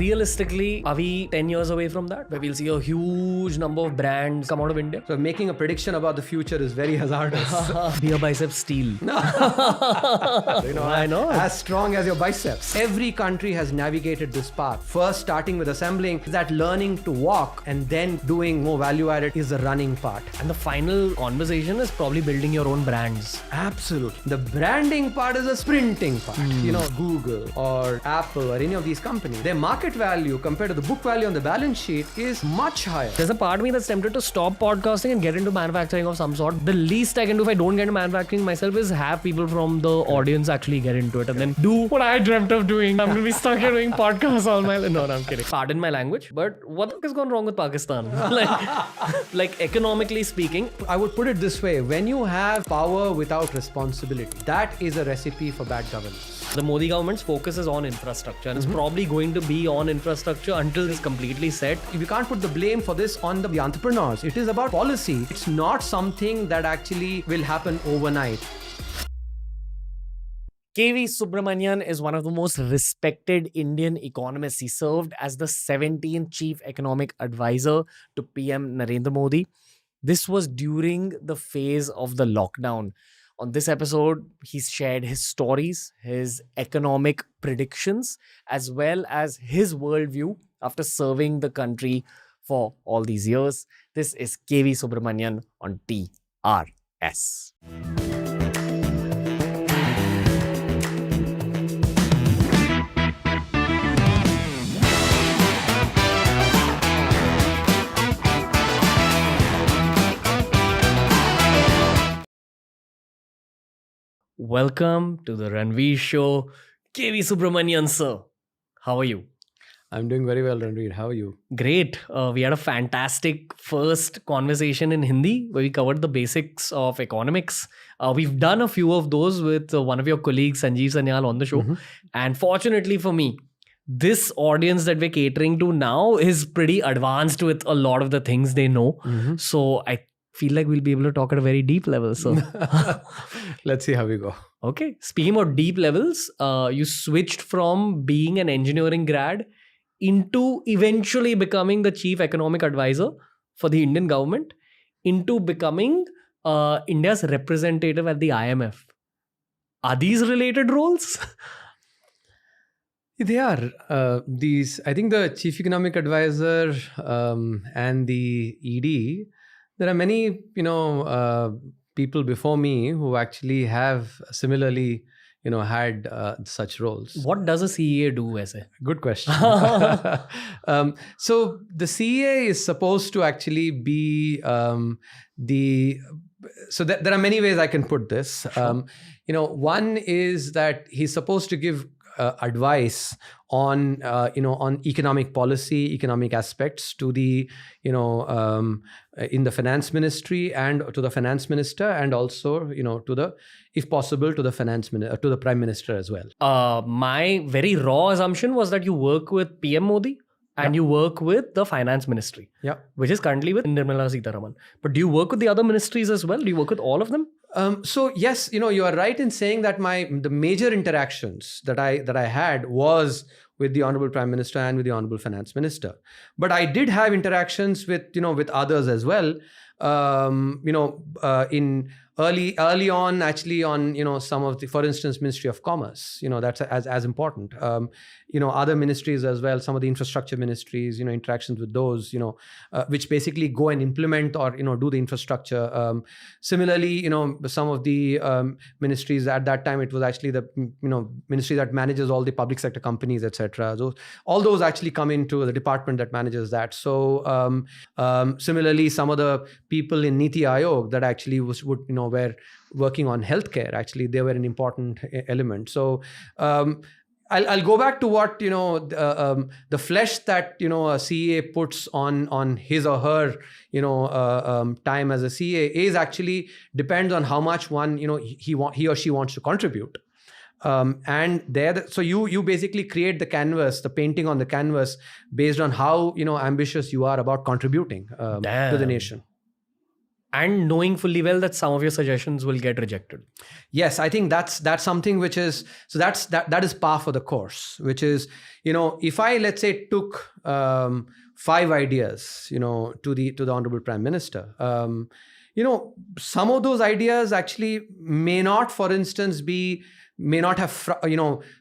Realistically, are we 10 years away from that, where we'll see a huge number of brands come out of India? So making a prediction about the future is very hazardous. Beer bicep steel. I know. As strong as your biceps. Every country has navigated this path. First, starting with assembling, that learning to walk and then doing more value added is the running part. And the final conversation is probably building your own brands. Absolutely. The branding part is a sprinting part. Google or Apple or any of these companies, their market value compared to the book value on the balance sheet is much higher. There's a part of me that's tempted to stop podcasting and get into manufacturing of some sort. The least I can do if I don't get into manufacturing myself is have people from the audience actually get into it and then do what I dreamt of doing. I'm going to be stuck here doing podcasts all my life. No, I'm kidding. Pardon my language, but what the fuck has gone wrong with Pakistan? like economically speaking. I would put it this way. When you have power without responsibility, that is a recipe for bad governance. The Modi government's focus is on infrastructure and it's probably going to be on infrastructure until it's completely set. We can't put the blame for this on the entrepreneurs. It is about policy. It's not something that actually will happen overnight. KV Subramanian is one of the most respected Indian economists. He served as the 17th Chief Economic Advisor to PM Narendra Modi. This was during the phase of the lockdown. On this episode, he's shared his stories, his economic predictions, as well as his worldview after serving the country for all these years. This is KV Subramanian on TRS. Welcome to the Ranveer Show. KV Subramanian, sir. How are you? I'm doing very well, Ranveer. How are you? Great. We had a fantastic first conversation in Hindi where we covered the basics of economics. We've done a few of those with one of your colleagues, Sanjeev Sanyal, on the show. And fortunately for me, this audience that we're catering to now is pretty advanced with a lot of the things they know. So I feel like we'll be able to talk at a very deep level. So let's see how we go. Okay. Speaking about deep levels, you switched from being an engineering grad into eventually becoming the chief economic advisor for the Indian government, into becoming India's representative at the IMF. Are these related roles? They are. I think the chief economic advisor and the ED, there are many, people before me who actually have similarly, had such roles. What does a CEA do, Aise? Good question. So the CEA is supposed to actually be so there are many ways I can put this. One is that he's supposed to give advice on economic policy, economic aspects to the in the finance ministry and to the finance minister, and also to the, if possible, to the to the prime minister as well. My very raw assumption was that you work with PM Modi and you work with the finance ministry, which is currently with Nirmala Sitharaman. But do you work with the other ministries as well? Do you work with all of them? So yes, you are right in saying that the major interactions that I had was with the Honorable Prime Minister and with the Honorable Finance Minister. But I did have interactions with others as well. In early on, actually on some of the, for instance, Ministry of Commerce, that's as important. Other ministries as well, some of the infrastructure ministries, interactions with those, which basically go and implement or, do the infrastructure. Similarly, some of the ministries at that time, it was actually the, ministry that manages all the public sector companies, etc. So all those actually come into the department that manages that. So similarly, some of the people in Niti Aayog that actually were working on healthcare, actually, they were an important element. So I'll go back to what, the flesh that, a CA puts on his or her, time as a CA is actually depends on how much one, he or she wants to contribute. And so you basically create the canvas, the painting on the canvas based on how, ambitious you are about contributing to the nation. and knowing fully well that some of your suggestions will get rejected. Yes, I think that's something which is, so that is par for the course, which is, if I, let's say, took 5 ideas, to the Honorable Prime Minister, some of those ideas actually may not, for instance, may not have,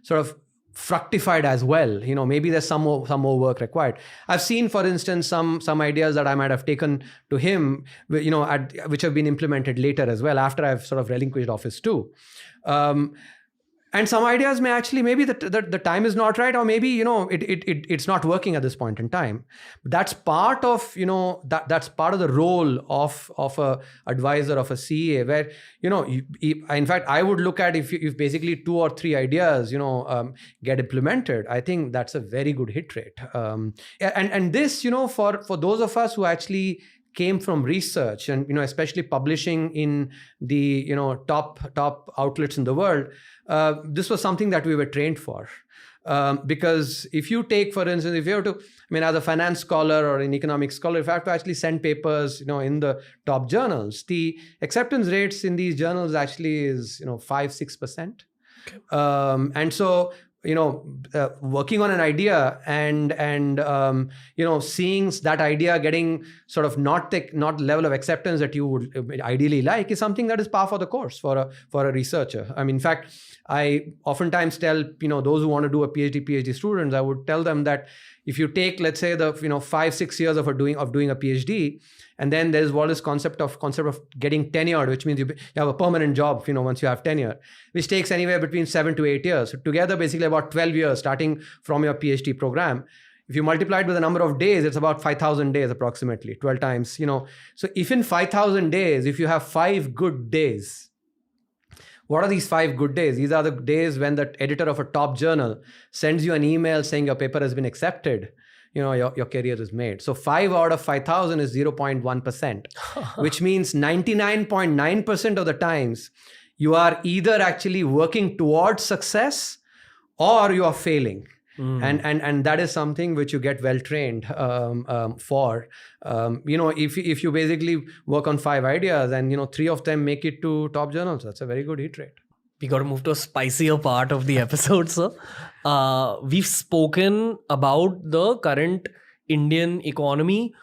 sort of fructified as well. Maybe there's some more work required. I've seen, for instance, some ideas that I might have taken to him, which have been implemented later as well, after I've sort of relinquished office too. And some ideas may actually, maybe the time is not right, or maybe, it's not working at this point in time. But that's part of, that's part of the role of a advisor, of a CA, where, in fact, I would look at if basically 2 or 3 ideas, get implemented, I think that's a very good hit rate. And this, for those of us who actually came from research and, especially publishing in the, top outlets in the world, this was something that we were trained for. Because if you take, for instance, if you have to, as a finance scholar or an economic scholar, if I have to actually send papers, in the top journals, the acceptance rates in these journals actually is, 5-6%. Okay. And so, working on an idea and seeing that idea getting sort of not level of acceptance that you would ideally like is something that is par for the course for a researcher. In fact, I oftentimes tell those who want to do a PhD students, I would tell them that if you take, let's say, the 5-6 years of doing a PhD, and then there's what is concept of getting tenured, which means you have a permanent job, once you have tenure, which takes anywhere between 7 to 8 years. So together, basically about 12 years, starting from your PhD program. If you multiply it with the number of days, it's about 5,000 days approximately, 12 times, So if in 5,000 days, if you have 5 good days, what are these 5 good days? These are the days when the editor of a top journal sends you an email saying your paper has been accepted. Your career is made. So 5 out of 5,000 is 0.1%, which means 99.9% of the times you are either actually working towards success or you are failing. And that is something which you get well trained for. If you basically work on 5 ideas and 3 of them make it to top journals, that's a very good hit rate. We got to move to a spicier part of the episode, sir. We've spoken about the current Indian economy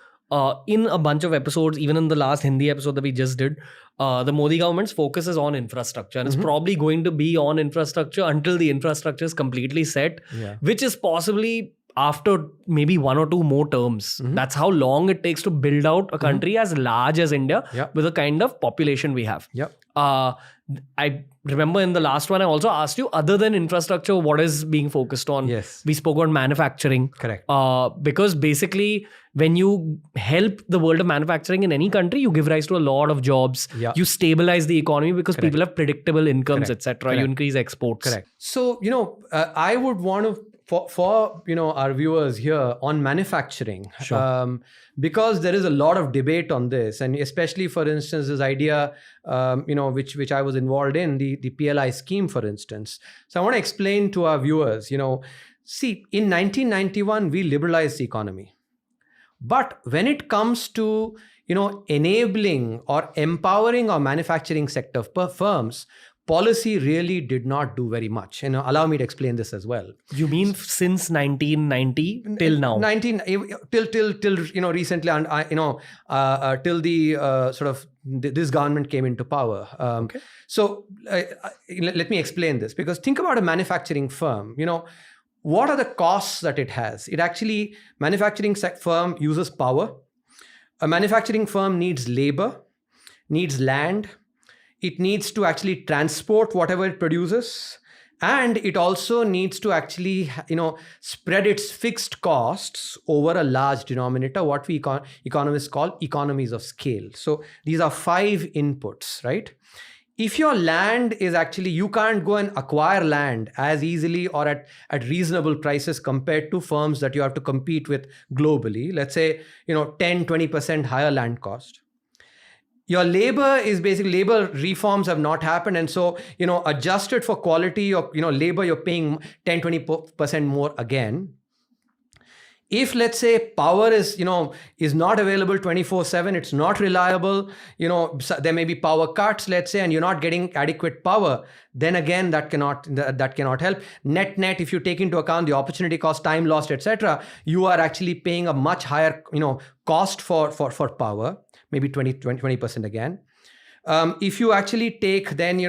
in a bunch of episodes, even in the last Hindi episode that we just did. The Modi government's focus is on infrastructure, and it's probably going to be on infrastructure until the infrastructure is completely set, which is possibly after maybe 1 or 2 more terms. That's how long it takes to build out a country as large as India with the kind of population we have. I remember in the last one, I also asked you, other than infrastructure, what is being focused on? Yes. We spoke on manufacturing. Correct. Because basically, when you help the world of manufacturing in any country, you give rise to a lot of jobs. You stabilize the economy because people have predictable incomes, etc. You increase exports. Correct. So, I would want to, for our viewers here on manufacturing, because there is a lot of debate on this, and especially, for instance, this idea, which I was involved in, the PLI scheme, for instance. So I want to explain to our viewers, see, in 1991, we liberalized the economy. But when it comes to, enabling or empowering our manufacturing sector firms, policy really did not do very much. Allow me to explain this as well. You mean since 1990 till now? Till recently, and till the sort of this government came into power. So let me explain this, because think about a manufacturing firm. What are the costs that it has? It actually, manufacturing firm uses power. A manufacturing firm needs labor, needs land. It needs to actually transport whatever it produces. And it also needs to actually, spread its fixed costs over a large denominator, what we economists call economies of scale. So these are 5 inputs, right? If your land is actually, you can't go and acquire land as easily or at reasonable prices compared to firms that you have to compete with globally, let's say, 10-20% higher land cost. Your labor is basically, labor reforms have not happened. And so, adjusted for quality of, labor, you're paying 10-20% more again. If, let's say, power is not available 24/7, it's not reliable, there may be power cuts, let's say, and you're not getting adequate power, then again that cannot help. Net, if you take into account the opportunity cost, time lost, etc., you are actually paying a much higher cost for power, maybe 20% again. If you actually take then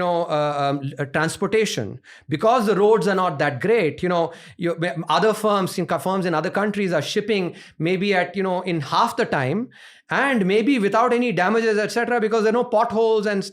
transportation, because the roads are not that great, other firms in other countries are shipping maybe at in half the time, and maybe without any damages, etc., because there are no potholes and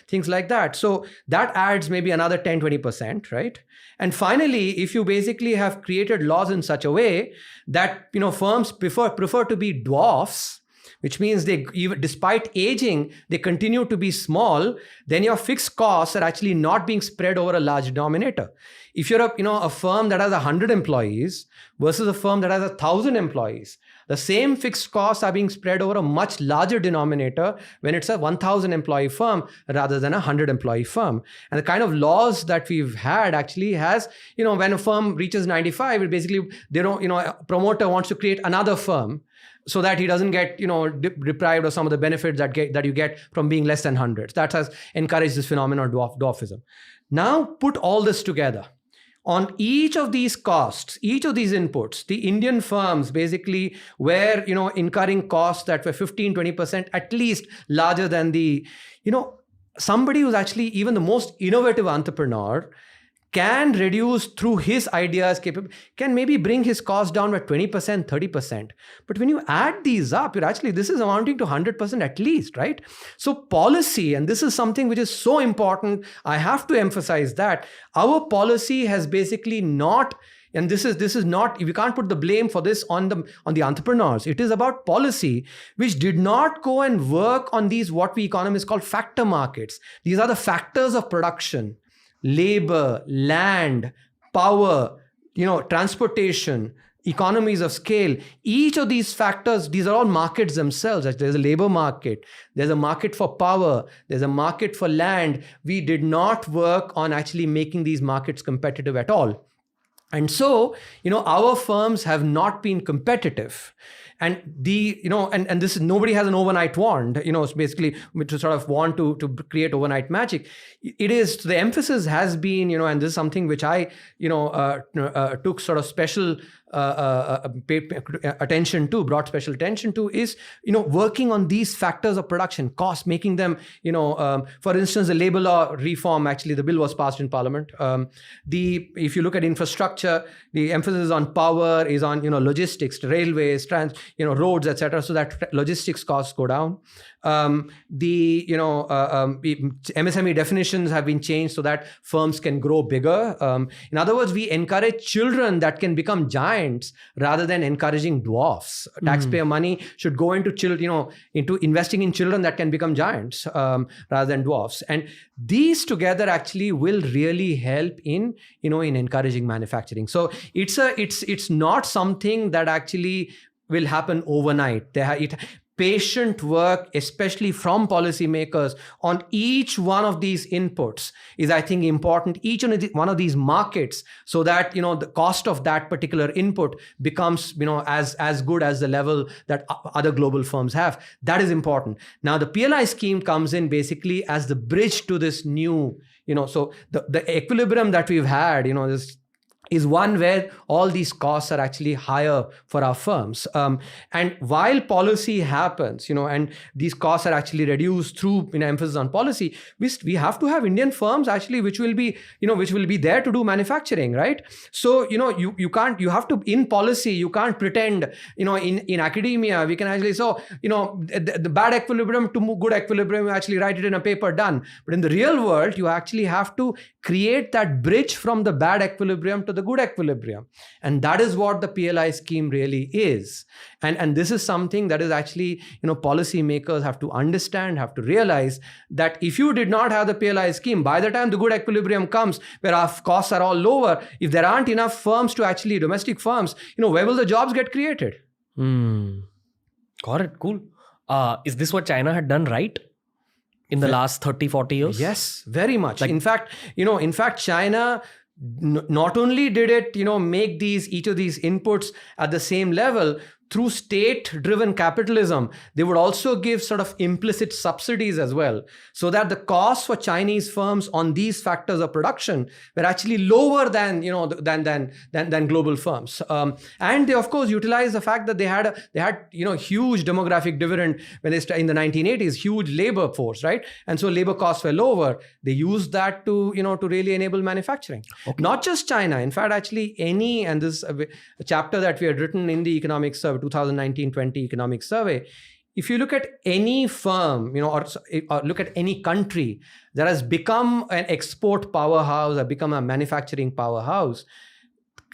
things like that. So that adds maybe another 10-20%, right? And finally, if you basically have created laws in such a way that firms prefer to be dwarfs, which means they, even despite aging, they continue to be small, then your fixed costs are actually not being spread over a large denominator. If you're a firm that has 100 employees versus a firm that has 1,000 employees, the same fixed costs are being spread over a much larger denominator when it's a 1,000 employee firm rather than a 100 employee firm. And the kind of laws that we've had actually has, when a firm reaches 95, it basically, a promoter wants to create another firm, so that he doesn't get deprived of some of the benefits that you get from being less than 100. That has encouraged this phenomenon of dwarfism. Now put all this together. On each of these costs, each of these inputs, the Indian firms basically were incurring costs that were 15-20% at least larger than the somebody who's actually even the most innovative entrepreneur can reduce through his ideas, can maybe bring his cost down by 20%, 30%. But when you add these up, this is amounting to 100% at least, right? So policy, and this is something which is so important, I have to emphasize that our policy has basically not, and this is not, we can't put the blame for this on the entrepreneurs. It is about policy, which did not go and work on these, what we economists call factor markets. These are the factors of production: labor, land, power, transportation, economies of scale. Each of these factors, these are all markets themselves. There's a labor market, there's a market for power, there's a market for land. We did not work on actually making these markets competitive at all. And so, our firms have not been competitive. And and this is, nobody has an overnight wand, it's basically to sort of want to create overnight magic. It is, the emphasis has been, and this is something which I, took sort of special attention to, brought special attention to, is, working on these factors of production, cost, making them, for instance, the labor law reform, actually the bill was passed in Parliament. If you look at infrastructure, the emphasis on power is on, logistics, railways, roads, etc., so that logistics costs go down. MSME definitions have been changed so that firms can grow bigger. In other words, we encourage children that can become giants rather than encouraging dwarfs. Taxpayer money should go into into investing in children that can become giants rather than dwarfs. And these together actually will really help in in encouraging manufacturing. So it's not something that actually will happen overnight. Patient work, especially from policymakers on each one of these inputs, is, I think, important. Each one of these markets, so that the cost of that particular input becomes as good as the level that other global firms have. That is important. Now the PLI scheme comes in basically as the bridge to this new, so the equilibrium that we've had, this is one where all these costs are actually higher for our firms. And while policy happens, and these costs are actually reduced through emphasis on policy, we have to have Indian firms actually which will be there to do manufacturing, right? So, you can't, you have to, in policy, you can't pretend, in academia, we can actually, the bad equilibrium to good equilibrium, you actually write it in a paper, done. But in the real world, you actually have to create that bridge from the bad equilibrium to the good equilibrium. And that is what the PLI scheme really is. And this is something that is actually, policymakers have to understand, have to realize that if you did not have the PLI scheme, by the time the good equilibrium comes, where our costs are all lower, if there aren't enough firms to actually, domestic firms, where will the jobs get created? Got it. Cool. Is this what China had done right in the last 30-40 years? Yes, very much. In fact, China not only did it, make each of these inputs at the same level, through state-driven capitalism, they would also give sort of implicit subsidies as well, so that the costs for Chinese firms on these factors of production were actually lower than global firms. And they of course utilized the fact that they had huge demographic dividend when they in the 1980s, huge labor force, right? And so labor costs were lower. They used that to really enable manufacturing. Okay. Not just China. In fact, actually and this is a chapter that we had written in the economic survey, 2019-20 economic survey. If you look at any firm, or look at any country that has become an export powerhouse or become a manufacturing powerhouse,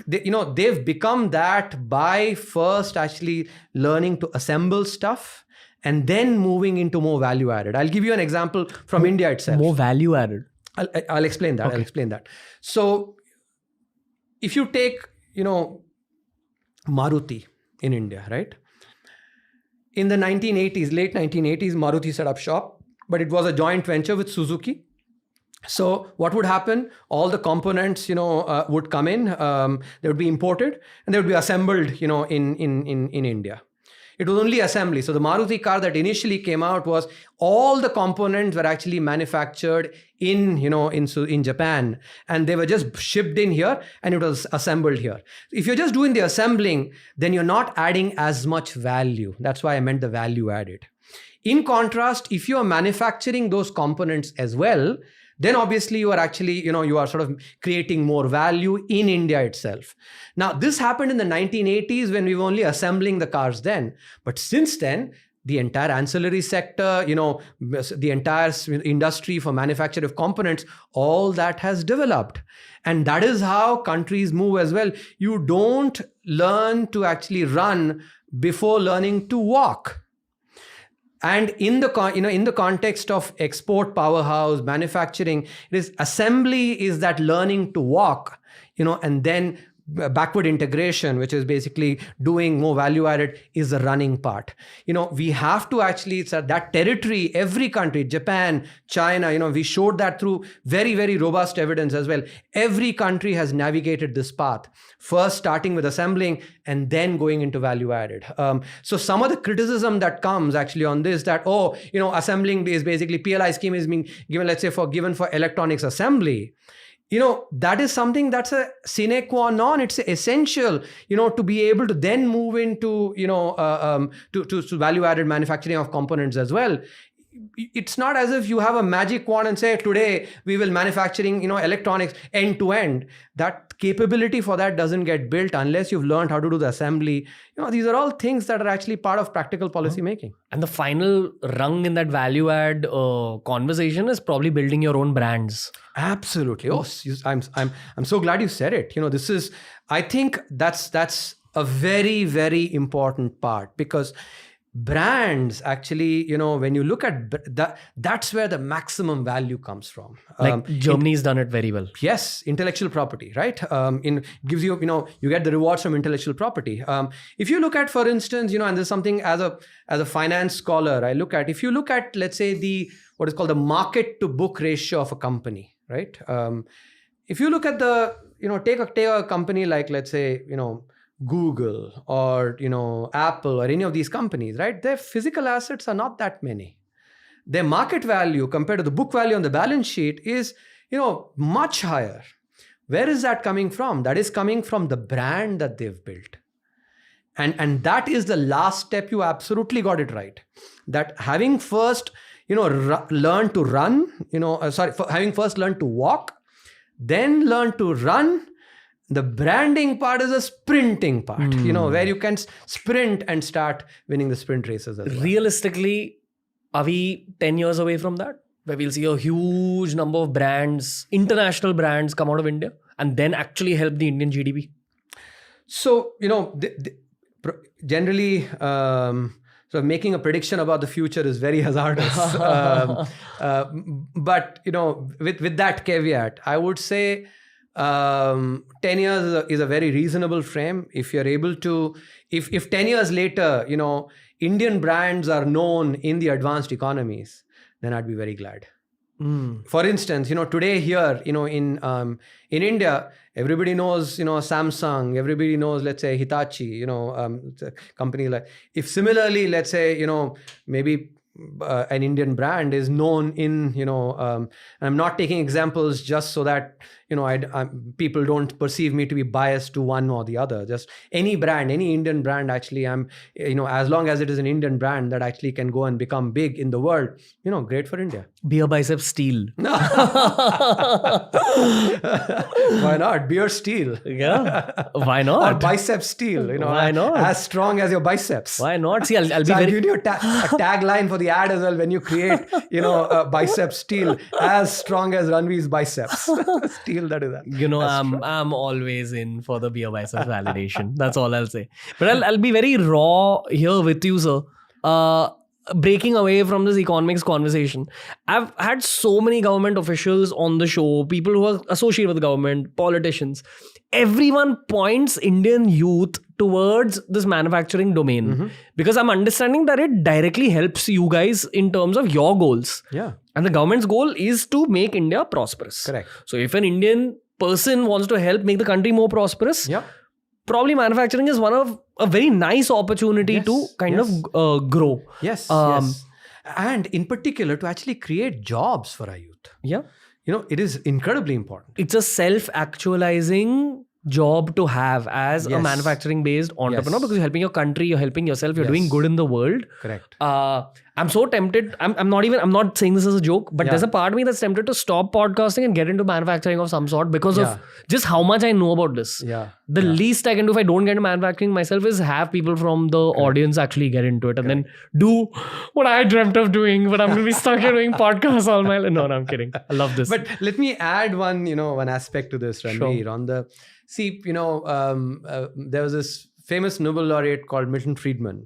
they've become that by first actually learning to assemble stuff and then moving into more value added. I'll give you an example from India itself. More value added. I'll explain that. Okay. I'll explain that. So if you take, Maruti in India, right? In the 1980s, late 1980s, Maruti set up shop, but it was a joint venture with Suzuki. So what would happen? All the components, would come in. They would be imported and they would be assembled, in India. It was only assembly. So the Maruti car that initially came out was all the components were actually manufactured in Japan, and they were just shipped in here and it was assembled here. If you're just doing the assembling, then you're not adding as much value. That's why I meant the value added. In contrast, if you are manufacturing those components as well, then obviously you are actually, you are sort of creating more value in India itself. Now, this happened in the 1980s when we were only assembling the cars then. But since then, the entire ancillary sector, the entire industry for manufacture of components, all that has developed. And that is how countries move as well. You don't learn to actually run before learning to walk. And in the context of export powerhouse manufacturing, assembly is that learning to walk, and then backward integration, which is basically doing more value added, is the running part. We have to actually, it's that territory, every country, Japan, China, we showed that through very, very robust evidence as well. Every country has navigated this path, first starting with assembling and then going into value added. So some of the criticism that comes actually on this, that, assembling is basically PLI scheme is being given, let's say given for electronics assembly. That is something that's a sine qua non. It's essential, to be able to then move into, to value-added manufacturing of components as well. It's not as if you have a magic wand and say, today we will manufacturing, electronics end to end. That capability for that doesn't get built unless you've learned how to do the assembly. These are all things that are actually part of practical policy making. And the final rung in that value add conversation is probably building your own brands. Absolutely. Oh, I'm so glad you said it. I think that's a very, very important part, because brands actually, when you look at that's where the maximum value comes from. Like Germany's done it very well. Yes, intellectual property, right? Gives you, you get the rewards from intellectual property. If you look at, for instance, and there's something as a finance scholar I look at. If you look at, let's say, what is called the market to book ratio of a company, right? If you look at take a company like, let's say, Google or Apple or any of these companies, right? Their physical assets are not that many. Their market value compared to the book value on the balance sheet is much higher. Where is that coming from? That is coming from the brand that they've built. And that is the last step. You absolutely got it right. That having first learned to run, having first learned to walk, then learn to run. The branding part is a sprinting part, where you can sprint and start winning the sprint races as well. Realistically, are we 10 years away from that? Where we'll see a huge number of brands, international brands, come out of India and then actually help the Indian GDP? So, generally, so making a prediction about the future is very hazardous. But, with that caveat, I would say 10 years is a very reasonable frame. If you're able to, if 10 years later, Indian brands are known in the advanced economies, then I'd be very glad. For instance, today here, in India, everybody knows, Samsung, everybody knows, let's say, Hitachi, it's a company like, if similarly, let's say, maybe an Indian brand is known in, I'm not taking examples just so that, people don't perceive me to be biased to one or the other. Just any brand, any Indian brand, actually, as long as it is an Indian brand that actually can go and become big in the world, great for India. Beer bicep steel. Why not? Beer steel. Yeah. Why not? Or bicep steel. Why not? As strong as your biceps. Why not? See, I'll be So I'll very... give you a tagline for the ad as well when you create, bicep steel as strong as Ranveer's biceps. Steel, that is that. I'm always in for the beer biceps validation. That's all I'll say. But I'll be very raw here with you, sir. Breaking away from this economics conversation, I've had so many government officials on the show, people who are associated with the government, politicians. Everyone points Indian youth towards this manufacturing domain because I'm understanding that it directly helps you guys in terms of your goals. Yeah. And the government's goal is to make India prosperous. Correct. So if an Indian person wants to help make the country more prosperous, probably manufacturing is one of a very nice opportunity to kind of grow. Yes. Yes. And in particular, to actually create jobs for our youth. Yeah. It is incredibly important. It's a self-actualizing job to have as a manufacturing-based entrepreneur because you're helping your country, you're helping yourself, you're doing good in the world. Correct. I'm so tempted. I'm not saying this as a joke, but there's a part of me that's tempted to stop podcasting and get into manufacturing of some sort because of just how much I know about this. Yeah. The least I can do if I don't get into manufacturing myself is have people from the audience actually get into it and then do what I dreamt of doing, but I'm going to be stuck here doing podcasts all my life. No, I'm kidding. I love this. But let me add one aspect to this, Ranveer. Sure. There was this famous Nobel laureate called Milton Friedman,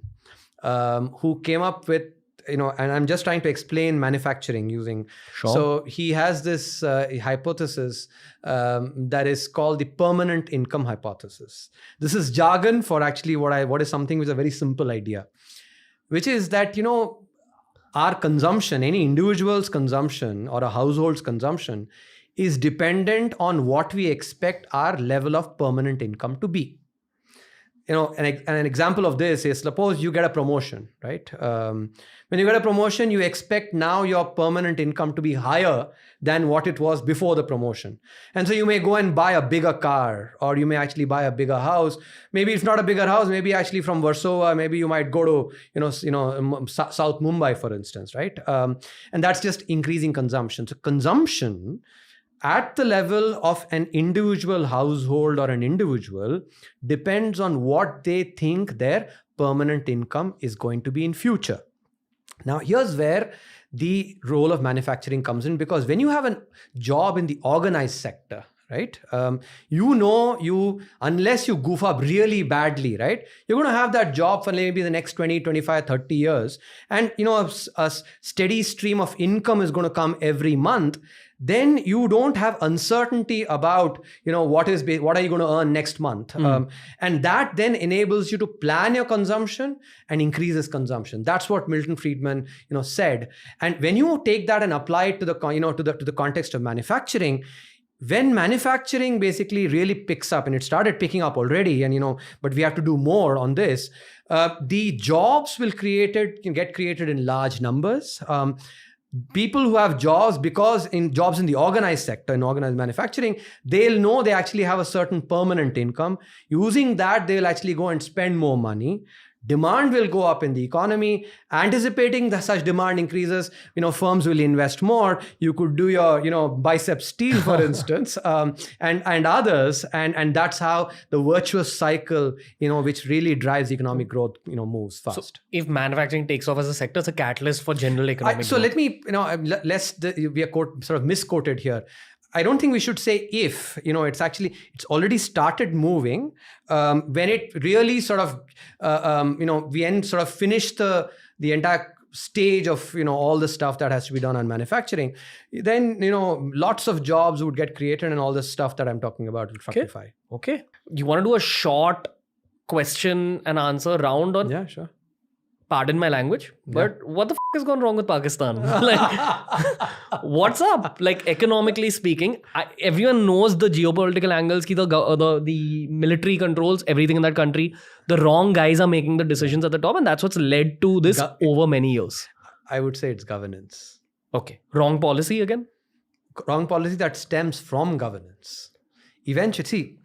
who came up with, and I'm just trying to explain manufacturing using. Sure. So he has this hypothesis that is called the permanent income hypothesis. This is jargon for actually what is something which is a very simple idea, which is that, our consumption, any individual's consumption or a household's consumption is dependent on what we expect our level of permanent income to be. An example of this is, suppose you get a promotion, right? When you get a promotion, you expect now your permanent income to be higher than what it was before the promotion. And so you may go and buy a bigger car, or you may actually buy a bigger house. Maybe it's not a bigger house, maybe actually from Warsaw, maybe you might go to, South Mumbai, for instance, right? And that's just increasing consumption. So consumption at the level of an individual household or an individual depends on what they think their permanent income is going to be in future. Now, here's where the role of manufacturing comes in, because when you have a job in the organized sector, right, unless you goof up really badly, right, you're going to have that job for maybe the next 20, 25, 30 years. And, a steady stream of income is going to come every month. Then you don't have uncertainty about, what are you going to earn next month? And that then enables you to plan your consumption and increases consumption. That's what Milton Friedman, said. And when you take that and apply it to the, to the context of manufacturing, when manufacturing basically really picks up, and it started picking up already, and but we have to do more on this, the jobs will get created in large numbers. People who have jobs, because in jobs in the organized sector, in organized manufacturing, they'll know they actually have a certain permanent income. Using that, they'll actually go and spend more money. Demand will go up in the economy. Anticipating that such demand increases, firms will invest more. You could do your, bicep steel, for instance, and others. And that's how the virtuous cycle, which really drives economic growth, moves fast. So if manufacturing takes off as a sector, it's a catalyst for general economic growth. So let me, we are sort of misquoted here. I don't think we should say if, it's already started moving. When it really sort of, we sort of finished the entire stage of, all the stuff that has to be done on manufacturing, then, lots of jobs would get created and all the stuff that I'm talking about will fructify. Okay. You want to do a short question and answer round on? Yeah, sure. pardon my language, but what the has gone wrong with Pakistan? Like, what's up? Like, economically speaking, everyone knows the geopolitical angles, the military controls everything in that country. The wrong guys are making the decisions at the top, and that's what's led to this over many years. I would say it's governance. Okay. Wrong policy again? Wrong policy that stems from governance. Eventually, see,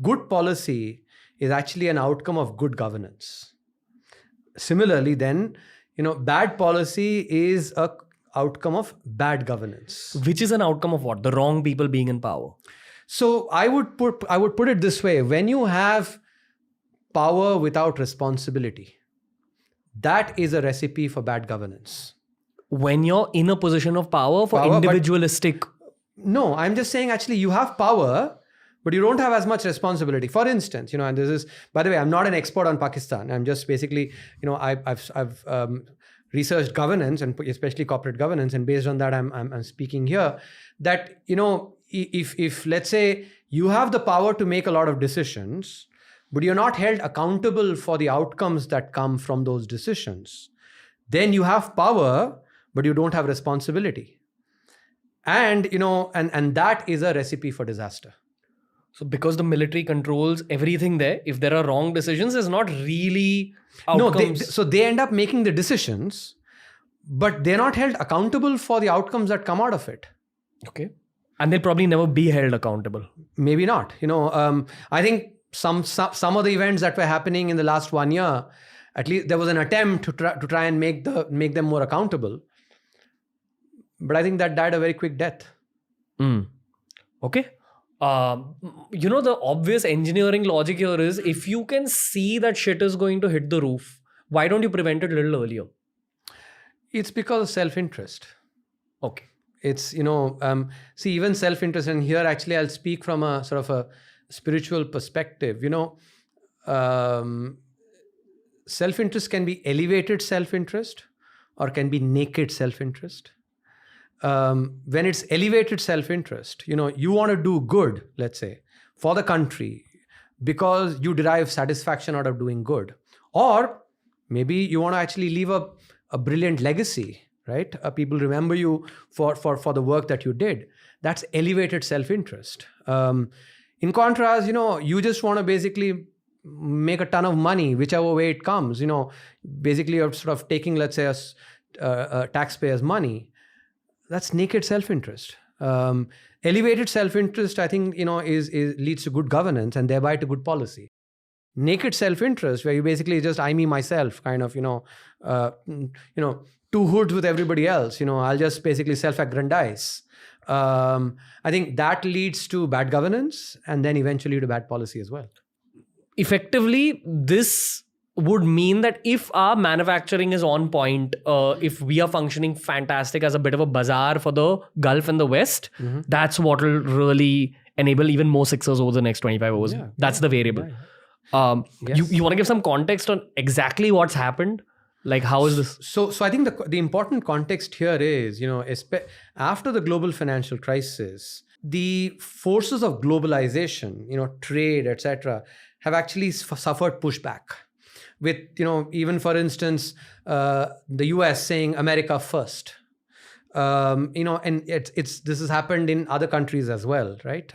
good policy is actually an outcome of good governance. Similarly, then, bad policy is a outcome of bad governance. Which is an outcome of what? The wrong people being in power. So I would put it this way: when you have power without responsibility, that is a recipe for bad governance. When you're in a position of power for individualistic. No, I'm just saying actually you have power, but you don't have as much responsibility. For instance, and this is, by the way, I'm not an expert on Pakistan. I'm just basically, I've researched governance and especially corporate governance, and based on that, I'm speaking here. That if let's say you have the power to make a lot of decisions, but you're not held accountable for the outcomes that come from those decisions, then you have power, but you don't have responsibility. And, and that is a recipe for disaster. So because the military controls everything there, if there are wrong decisions, there's not really outcomes. No, they end up making the decisions, but they're not held accountable for the outcomes that come out of it. Okay. And they'll probably never be held accountable. Maybe not. I think some of the events that were happening in the last 1 year, at least there was an attempt to try and make them more accountable. But I think that died a very quick death. Okay. The obvious engineering logic here is, if you can see that shit is going to hit the roof, why don't you prevent it a little earlier? It's because of self-interest. Okay. It's, see, even self-interest, and here actually I'll speak from a sort of a spiritual perspective. Self-interest can be elevated self-interest or can be naked self-interest. When it's elevated self-interest, you want to do good, let's say, for the country because you derive satisfaction out of doing good. Or maybe you want to actually leave a brilliant legacy, right? People remember you for the work that you did. That's elevated self-interest. In contrast, you just want to basically make a ton of money, whichever way it comes. Basically you're sort of taking, let's say, a taxpayer's money. That's naked self-interest. Elevated self-interest, I think, is leads to good governance and thereby to good policy. Naked self-interest, where you basically just I, me, myself, kind of, two hoods with everybody else. I'll just basically self-aggrandize. I think that leads to bad governance and then eventually to bad policy as well. Effectively, this would mean that if our manufacturing is on point, if we are functioning fantastic as a bit of a bazaar for the Gulf and the West, that's what will really enable even more sixers over the next 25 hours. Yeah, that's the variable. Yes. You want to give some context on exactly what's happened? Like, how is this? So I think the important context here is, after the global financial crisis, the forces of globalization, trade, etc., have actually suffered pushback. With, even for instance, the US saying America first, and this has happened in other countries as well, right?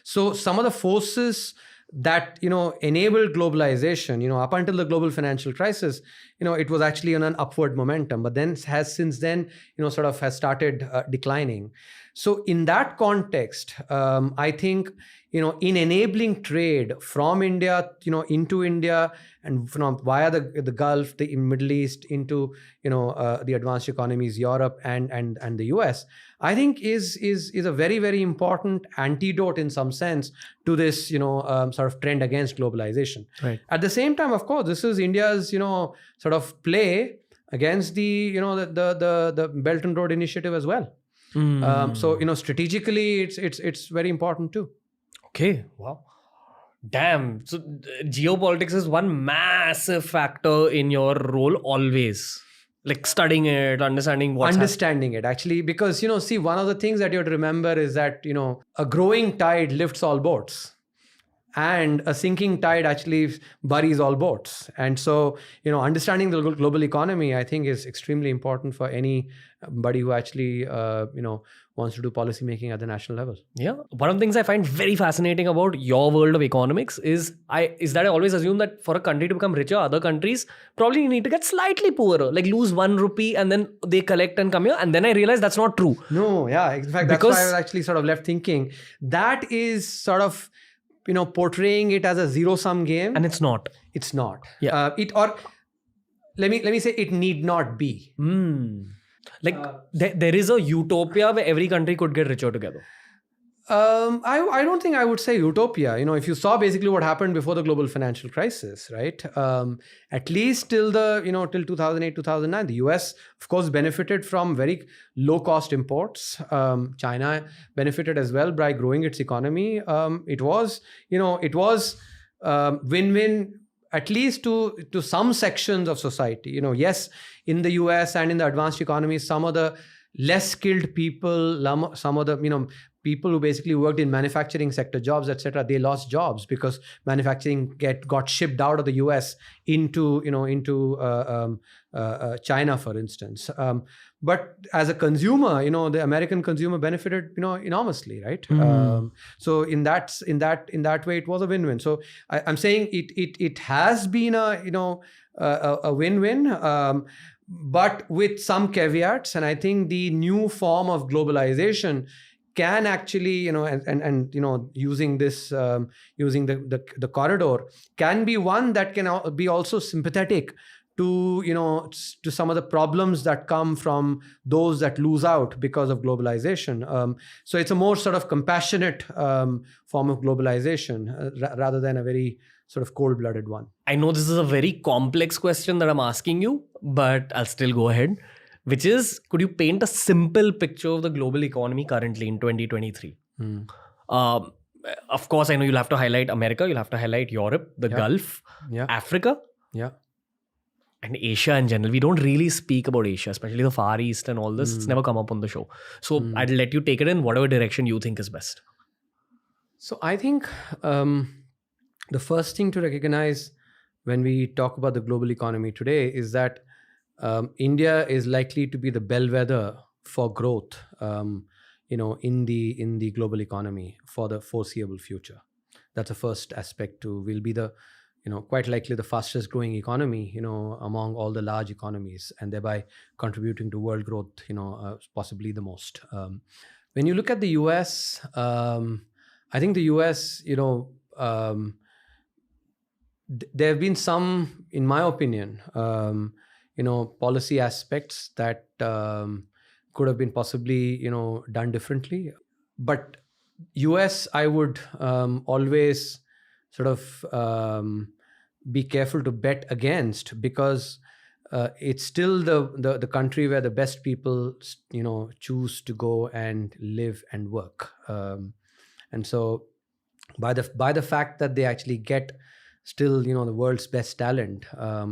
So some of the forces that, enabled globalization, up until the global financial crisis, it was actually on an upward momentum, but then has since then, sort of has started declining. So in that context, I think, in enabling trade from India, into India and via the Gulf, the Middle East into, the advanced economies, Europe and the US, I think is a very, very important antidote in some sense to this, sort of trend against globalization. Right. At the same time, of course, this is India's, sort of play against the, the Belt and Road Initiative as well. So, strategically, it's very important too. Okay. Wow. Damn. So geopolitics is one massive factor in your role always. Like studying it, understanding what's Understanding it, actually, because, one of the things that you have to remember is that, a growing tide lifts all boats. and a sinking tide actually buries all boats. And so, understanding the global economy, I think, is extremely important for anybody who actually, wants to do policy making at the national level. Yeah. One of the things I find very fascinating about your world of economics is that I always assume that for a country to become richer, other countries probably need to get slightly poorer, like lose 1 rupee and then they collect and come here. And then I realized that's not true. No, yeah. In fact, that's why I was actually sort of left thinking that is sort of, portraying it as a zero-sum game. And it's not. It's not. Yeah. Let me say it need not be. Like there is a utopia where every country could get richer together. I don't think I would say utopia. If you saw basically what happened before the global financial crisis, right? At least till till 2008, 2009, the US, of course, benefited from very low cost imports. China benefited as well by growing its economy. It was win-win, at least to some sections of society. Yes, in the US and in the advanced economies, some of the less skilled people, some of the people who basically worked in manufacturing sector jobs, etc., they lost jobs because manufacturing got shipped out of the US into China, for instance. But as a consumer, the American consumer benefited enormously, right? So in that way, it was a win-win. So I'm saying it has been a win-win. But with some caveats, and I think the new form of globalization can actually, using this, using the corridor, can be one that can be also sympathetic to some of the problems that come from those that lose out because of globalization. So it's a more sort of compassionate form of globalization rather than a very sort of cold-blooded one. I know this is a very complex question that I'm asking you, but I'll still go ahead, which is, could you paint a simple picture of the global economy currently in 2023? Of course, I know you'll have to highlight America, you'll have to highlight Europe, the Gulf, Africa, and Asia in general. We don't really speak about Asia, especially the Far East and all this. It's never come up on the show. So I'd let you take it in whatever direction you think is best. So I think the first thing to recognize when we talk about the global economy today is that India is likely to be the bellwether for growth, in the global economy for the foreseeable future. That's the first aspect. Will be the, quite likely the fastest growing economy, among all the large economies, and thereby contributing to world growth, possibly the most. When you look at the US, I think the US, there have been some, in my opinion, policy aspects that could have been possibly, done differently. But US, I would always sort of be careful to bet against, because it's still the country where the best people, choose to go and live and work. And so by the fact that they actually get still, the world's best talent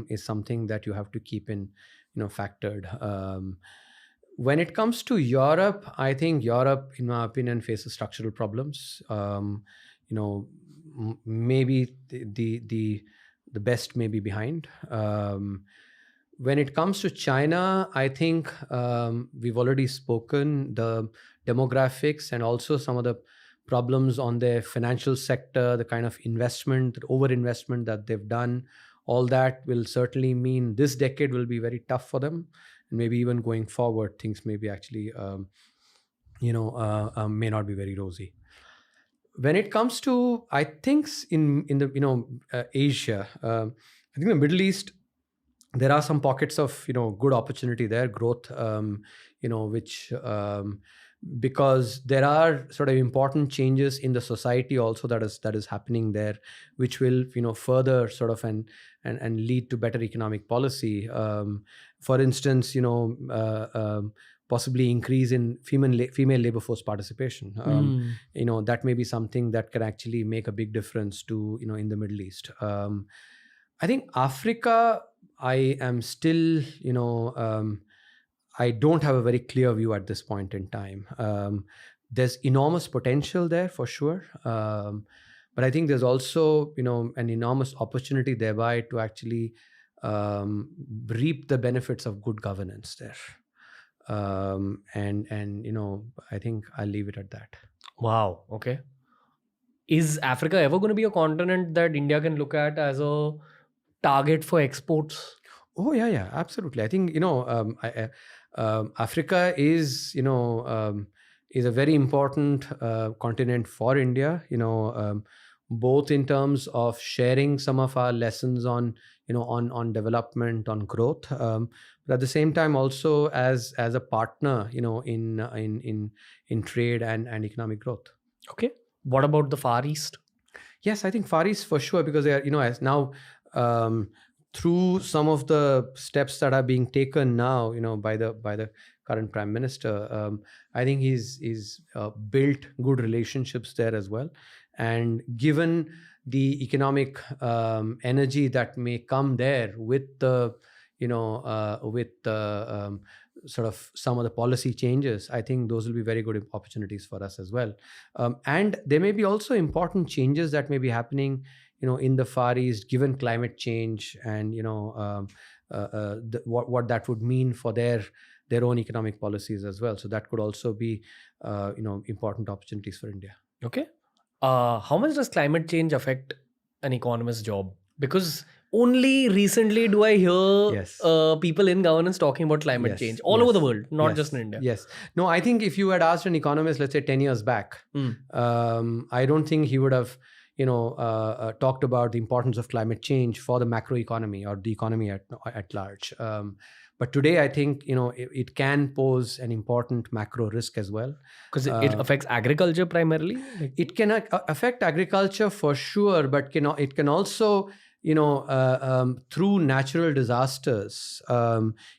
is something that you have to keep in, factored. When it comes to Europe, I think Europe, in my opinion, faces structural problems. Maybe the best may be behind. When it comes to China, I think we've already spoken the demographics and also some of the problems on their financial sector, the kind of investment, over-investment that they've done. All that will certainly mean this decade will be very tough for them. And maybe even going forward, things may be actually, may not be very rosy. When it comes to, I think in the, Asia, I think the Middle East, there are some pockets of, good opportunity there, growth, which, because there are sort of important changes in the society also that is happening there, which will further sort of and lead to better economic policy. For instance, possibly increase in female labor force participation. That may be something that can actually make a big difference to in the Middle East. I think Africa, I am still I don't have a very clear view at this point in time. There's enormous potential there for sure. but I think there's also, an enormous opportunity thereby to actually reap the benefits of good governance there. And I think I'll leave it at that. Wow. Okay. Is Africa ever going to be a continent that India can look at as a target for exports? Oh yeah, absolutely. I think Africa is is a very important continent for India. Both in terms of sharing some of our lessons on on development, on growth, but at the same time also as a partner, in trade and economic growth. Okay. What about the Far East? Yes, I think Far East for sure, because they are, as now, through some of the steps that are being taken now, by the current Prime Minister, I think he's built good relationships there as well. And given the economic energy that may come there with the, sort of some of the policy changes, I think those will be very good opportunities for us as well. And there may be also important changes that may be happening, in the Far East, given climate change and what that would mean for their own economic policies as well. So that could also be important opportunities for India. Okay. How much does climate change affect an economist's job? Because only recently do I hear Yes. People in governance talking about climate Yes, change all over the yes, world, not yes, just in India. Yes. No, I think if you had asked an economist, let's say 10 years back, I don't think he would have, talked about the importance of climate change for the macroeconomy or the economy at large. But today, I think, it can pose an important macro risk as well. Because it affects agriculture primarily. It can affect agriculture for sure, but it can also, through natural disasters,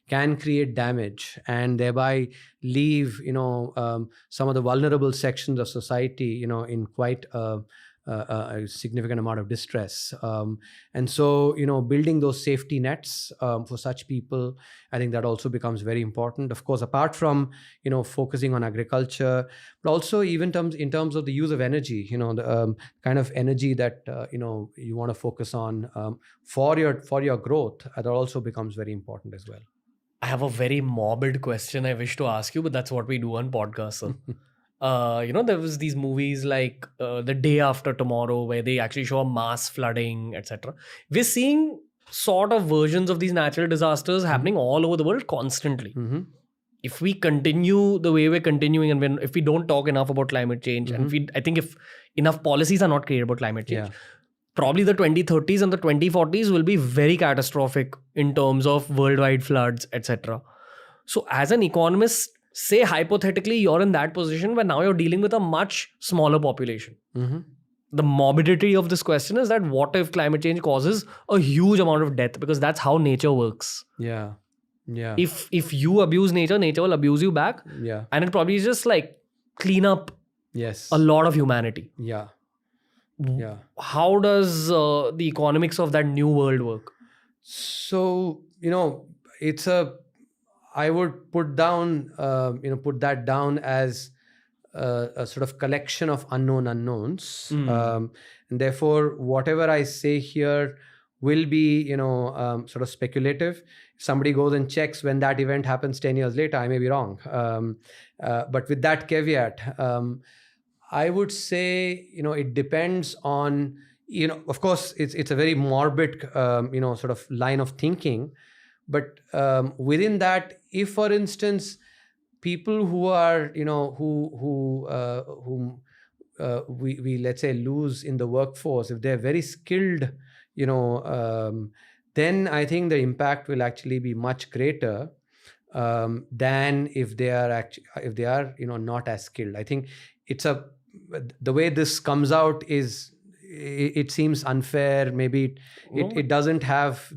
can create damage and thereby leave, some of the vulnerable sections of society, in quite a significant amount of distress. And so, building those safety nets for such people, I think that also becomes very important. Of course, apart from, focusing on agriculture, but also even in terms of the use of energy, the kind of energy that, you want to focus on for your growth, that also becomes very important as well. I have a very morbid question I wish to ask you, but that's what we do on podcasts. Sir. There was these movies like The Day After Tomorrow, where they actually show a mass flooding, etc. We're seeing sort of versions of these natural disasters happening all over the world constantly. Mm-hmm. If we continue the way we're continuing, and if we don't talk enough about climate change, and I think if enough policies are not created about climate change, probably the 2030s and the 2040s will be very catastrophic in terms of worldwide floods, etc. So as an economist, say hypothetically you're in that position where now you're dealing with a much smaller population. Mm-hmm. The morbidity of this question is that what if climate change causes a huge amount of death? Because that's how nature works. Yeah. If you abuse nature, nature will abuse you back. Yeah. And it probably just like clean up a lot of humanity. Yeah. How does the economics of that new world work? So, I would put that down as a sort of collection of unknown unknowns. And therefore, whatever I say here will be, sort of speculative. If somebody goes and checks when that event happens 10 years later, I may be wrong. But with that caveat, I would say, it depends on, of course, it's a very morbid, sort of line of thinking. But within that, if, for instance, people who are, whom we let's say lose in the workforce, if they're very skilled, then I think the impact will actually be much greater than if they are not as skilled. I think the way this comes out is, it seems unfair. Maybe it doesn't have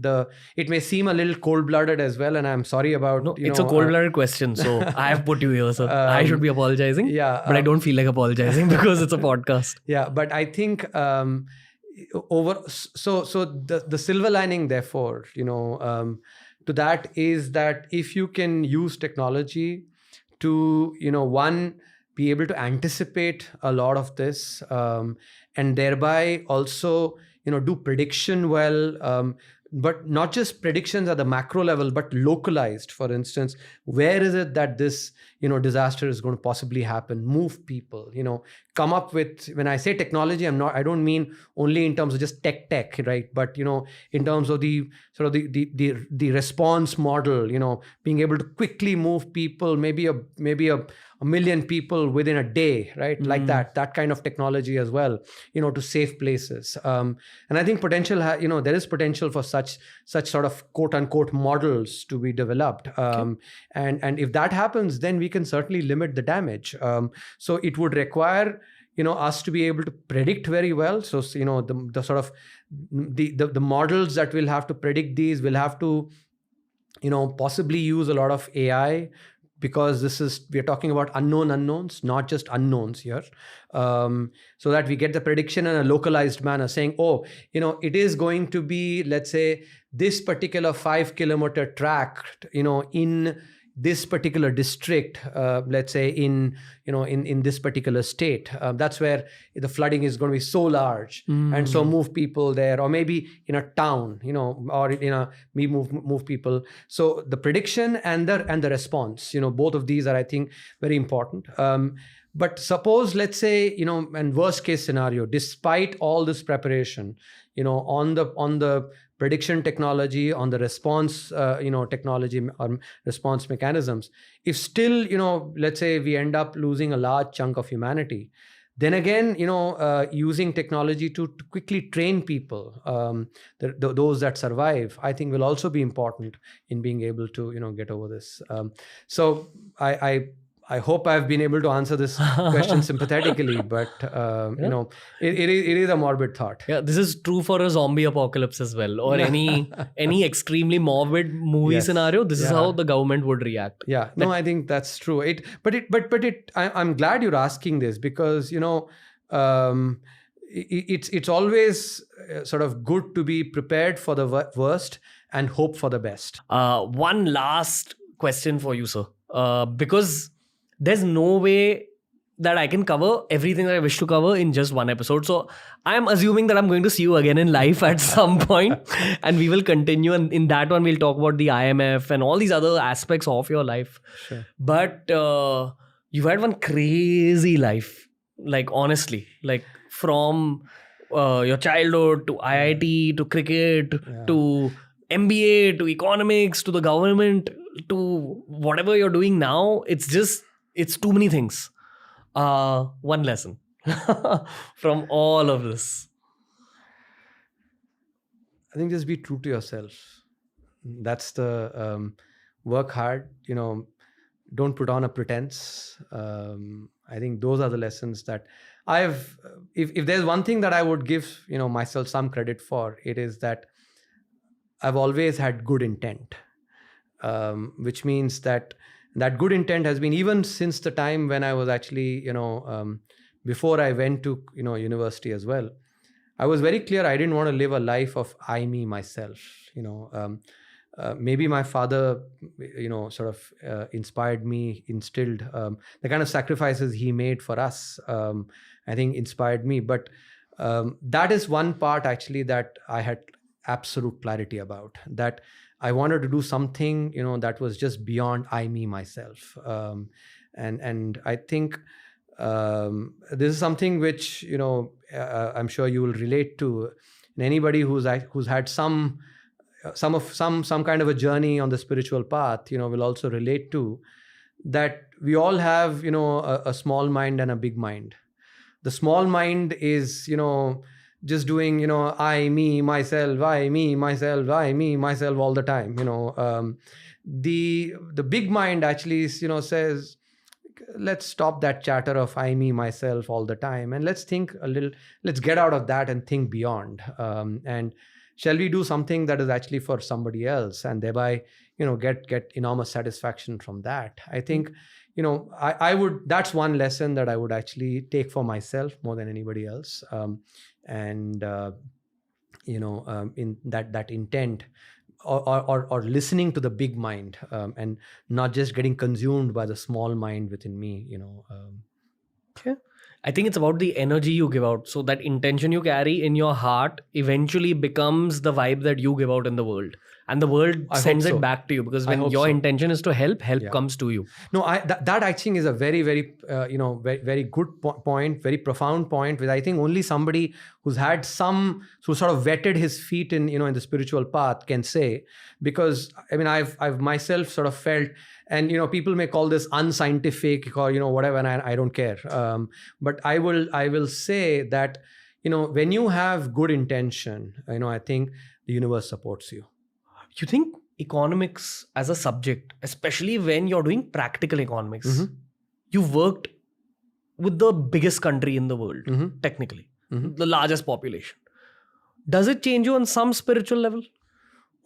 it may seem a little cold-blooded as well, and I'm sorry about. No, it's a cold-blooded question, so I have put you here, sir. I should be apologizing. Yeah, but I don't feel like apologizing because it's a podcast. Yeah, but I think so the silver lining, therefore, to that is that if you can use technology to, one, be able to anticipate a lot of this, and thereby also, do prediction well, but not just predictions at the macro level, but localized. For instance, where is it that this, disaster is going to possibly happen? Move people, come up with, when I say technology, I don't mean only in terms of just tech, right? But, in terms of the sort of the response model, being able to quickly move people, maybe a million people within a day, right? Like that kind of technology as well, to safe places. And I think there is potential for such sort of quote unquote models to be developed. And if that happens, then we can certainly limit the damage. So it would require, us to be able to predict very well. So, the sort of the models that will have to predict these will have to, possibly use a lot of AI, because we're talking about unknown unknowns, not just unknowns here. So that we get the prediction in a localized manner, saying, it is going to be, let's say, this particular 5-kilometer tract, in this particular district, let's say in this particular state. That's where the flooding is going to be so large, and so move people there, or maybe in a town, or move people. So the prediction and the response, both of these are, I think, very important. But suppose, let's say, and worst case scenario, despite all this preparation, on the prediction technology, on the response, technology or response mechanisms, if still, let's say we end up losing a large chunk of humanity, then again, using technology to quickly train people, those that survive, I think will also be important in being able to, get over this. So I hope I've been able to answer this question sympathetically, but it is a morbid thought. Yeah, this is true for a zombie apocalypse as well, or any extremely morbid movie scenario. This is how the government would react. Yeah, no, I think that's true. I'm glad you're asking this, because it's always sort of good to be prepared for the worst and hope for the best. One last question for you, sir, because there's no way that I can cover everything that I wish to cover in just one episode. So I'm assuming that I'm going to see you again in life at some point, and we will continue. And in that one, we'll talk about the IMF and all these other aspects of your life. Sure. But you've had one crazy life, like honestly, like from your childhood to IIT to cricket to MBA to economics to the government to whatever you're doing now. It's too many things. One lesson from all of this. I think just be true to yourself. That's the work hard, don't put on a pretense. I think those are the lessons that if there's one thing that I would give, myself some credit for, it is that I've always had good intent, which means that good intent has been, even since the time when I was actually, before I went to, university as well, I was very clear I didn't want to live a life of I, me, myself. Maybe my father, sort of inspired me, instilled the kind of sacrifices he made for us, I think inspired me. But that is one part actually that I had absolute clarity about, that I wanted to do something, that was just beyond I, me, myself. And I think this is something which, I'm sure you will relate to. And anybody who's had some kind of a journey on the spiritual path, will also relate to that. We all have, a small mind and a big mind. The small mind is, just doing, I, me, myself, I, me, myself, I, me, myself all the time. The big mind actually, says, let's stop that chatter of I, me, myself all the time, and let's think a little. Let's get out of that and think beyond. And shall we do something that is actually for somebody else, and thereby, get enormous satisfaction from that? I think, I would. That's one lesson that I would actually take for myself more than anybody else. In that intent, or listening to the big mind, and not just getting consumed by the small mind within me. Okay. I think it's about the energy you give out. So that intention you carry in your heart eventually becomes the vibe that you give out in the world. And the world I hope sends so. it back to you, because I when hope your so. intention is to help Yeah. comes to you. No, that I think is a very, very, very, very good point, very profound point, which I think only somebody who's had who sort of vetted his feet in, in the spiritual path can say. Because I mean, I've myself sort of felt, and people may call this unscientific or whatever, and I don't care. But I will say that when you have good intention, I think the universe supports you. You think economics as a subject, especially when you're doing practical economics, Mhm. you've worked with the biggest country in the world, Mhm. technically, Mhm. the largest population. Does it change you on some spiritual level?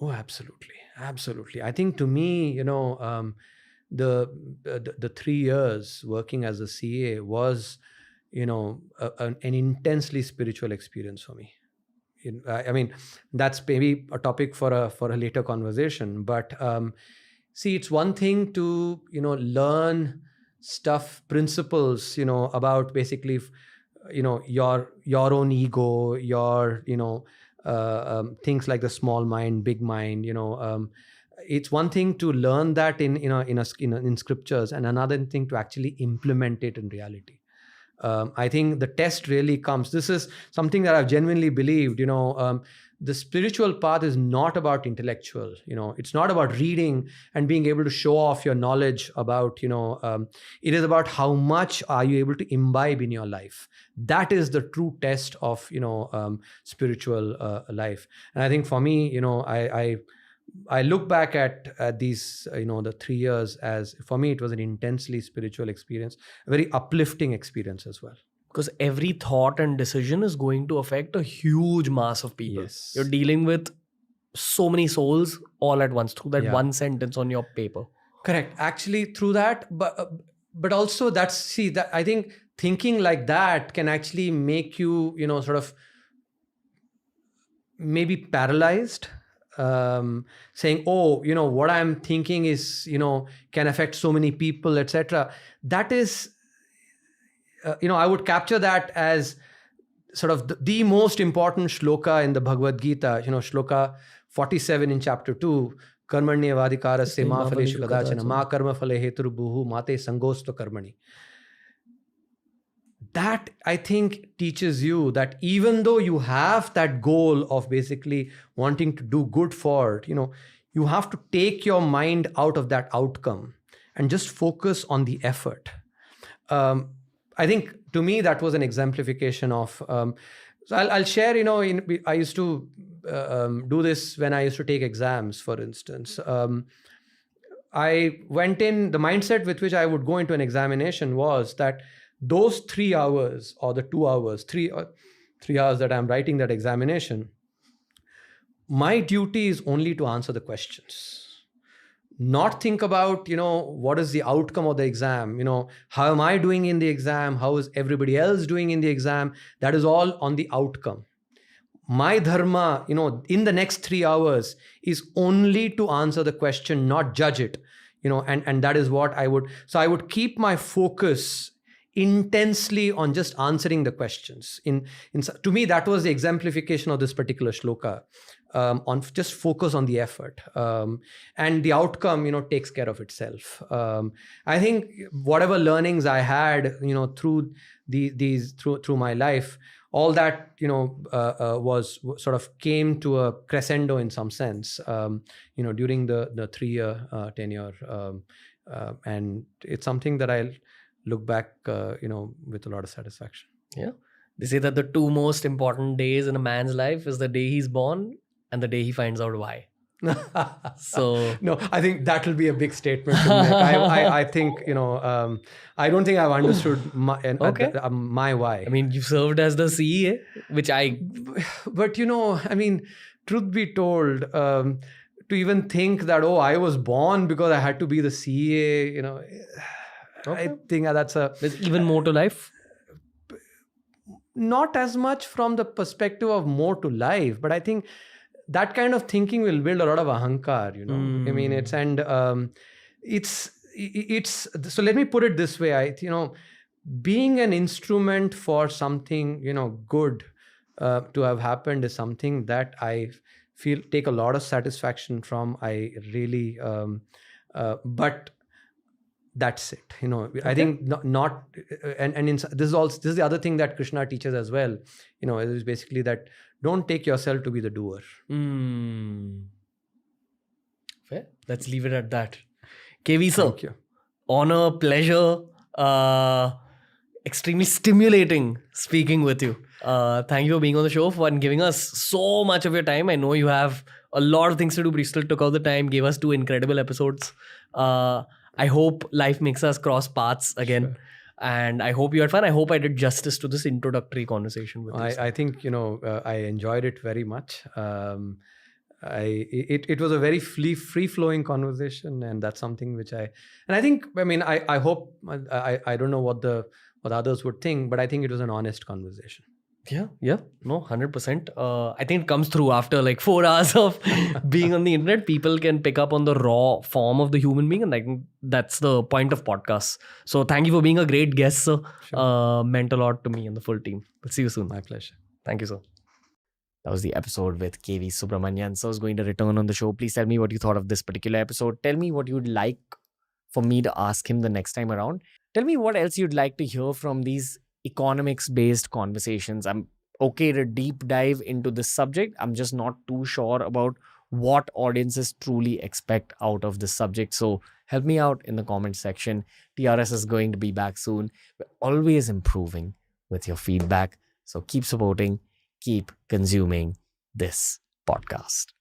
Oh, absolutely, absolutely. I think to me, the 3 years working as a CA was, an intensely spiritual experience for me. I mean, that's maybe a topic for a later conversation. But see, it's one thing to learn principles, about basically, your own ego, your things like the small mind, big mind. It's one thing to learn that in scriptures, and another thing to actually implement it in reality. I think the test really comes. This is something that I've genuinely believed. The spiritual path is not about intellectual. It's not about reading and being able to show off your knowledge about. It is about how much are you able to imbibe in your life. That is the true test of spiritual life. And I think for me, I look back at these, the 3 years as, for me, it was an intensely spiritual experience, a very uplifting experience as well. Because every thought and decision is going to affect a huge mass of people. Yes. You're dealing with so many souls all at once through that Yeah. one sentence on your paper. Correct. Actually, through that, but also that I think thinking like that can actually make you, sort of maybe paralyzed. Saying, oh, what I'm thinking is, can affect so many people, etc. That is, I would capture that as sort of the most important shloka in the Bhagavad Gita, shloka 47 in chapter 2, karmanyavadhikarasya ma phaleshu kadachana ma karma phale heturubhuhu mate sangosto karmani. That, I think, teaches you that even though you have that goal of basically wanting to do good for it, you have to take your mind out of that outcome and just focus on the effort. I think to me that was an exemplification of. So I'll share. I used to do this when I used to take exams, for instance. I went in, the mindset with which I would go into an examination was that those 3 hours or the 2 hours, 3 hours that I'm writing that examination, my duty is only to answer the questions. Not think about, what is the outcome of the exam, how am I doing in the exam, how is everybody else doing in the exam. That is all on the outcome. My dharma, in the next 3 hours is only to answer the question, not judge it, and that is what I would keep my focus intensely on just answering the questions. To me, that was the exemplification of this particular shloka, on just focus on the effort, and the outcome, takes care of itself. I think whatever learnings I had, through through my life, all that was sort of came to a crescendo in some sense, during the 3-year tenure, and it's something that I'll look back, with a lot of satisfaction. Yeah. They say that the 2 most important days in a man's life is the day he's born and the day he finds out why. So no, I think that will be a big statement to make. I think, I don't think I've understood my why. I mean, you served as the CEA, which But, I mean, truth be told, to even think that, oh, I was born because I had to be the CEA, Okay. I think there's even more to life. Not as much from the perspective of more to life, but I think that kind of thinking will build a lot of ahankar, I mean, it's so let me put it this way. being an instrument for something, good to have happened is something that I feel take a lot of satisfaction from. I really, but that's it. I think not and this is the other thing that Krishna teaches as well. Is basically that don't take yourself to be the doer. Fair. Let's leave it at that. KV sir, Thank you. honor, pleasure, extremely stimulating speaking with you. Thank you for being on the show and giving us so much of your time. I know you have a lot of things to do, but you still took out the time, gave us 2 incredible episodes. I hope life makes us cross paths again. Sure. And I hope you had fun. I hope I did justice to this introductory conversation with you. I think I enjoyed it very much. It was a very free flowing conversation, and that's something which I think. I mean, I hope I don't know what others would think, but I think it was an honest conversation. Yeah, no, 100%. I think it comes through after like 4 hours of being on the internet. People can pick up on the raw form of the human being, and I think that's the point of podcasts. So thank you for being a great guest, sir. Sure. Meant a lot to me and the full team. We'll see you soon. My pleasure. Thank you, sir. That was the episode with KV Subramanian. So I was going to return on the show. Please tell me what you thought of this particular episode. Tell me what you'd like for me to ask him the next time around. Tell me what else you'd like to hear from these economics-based conversations. I'm okay to deep dive into this subject. I'm just not too sure about what audiences truly expect out of this subject. So help me out in the comment section. TRS is going to be back soon. We're always improving with your feedback. So keep supporting, keep consuming this podcast.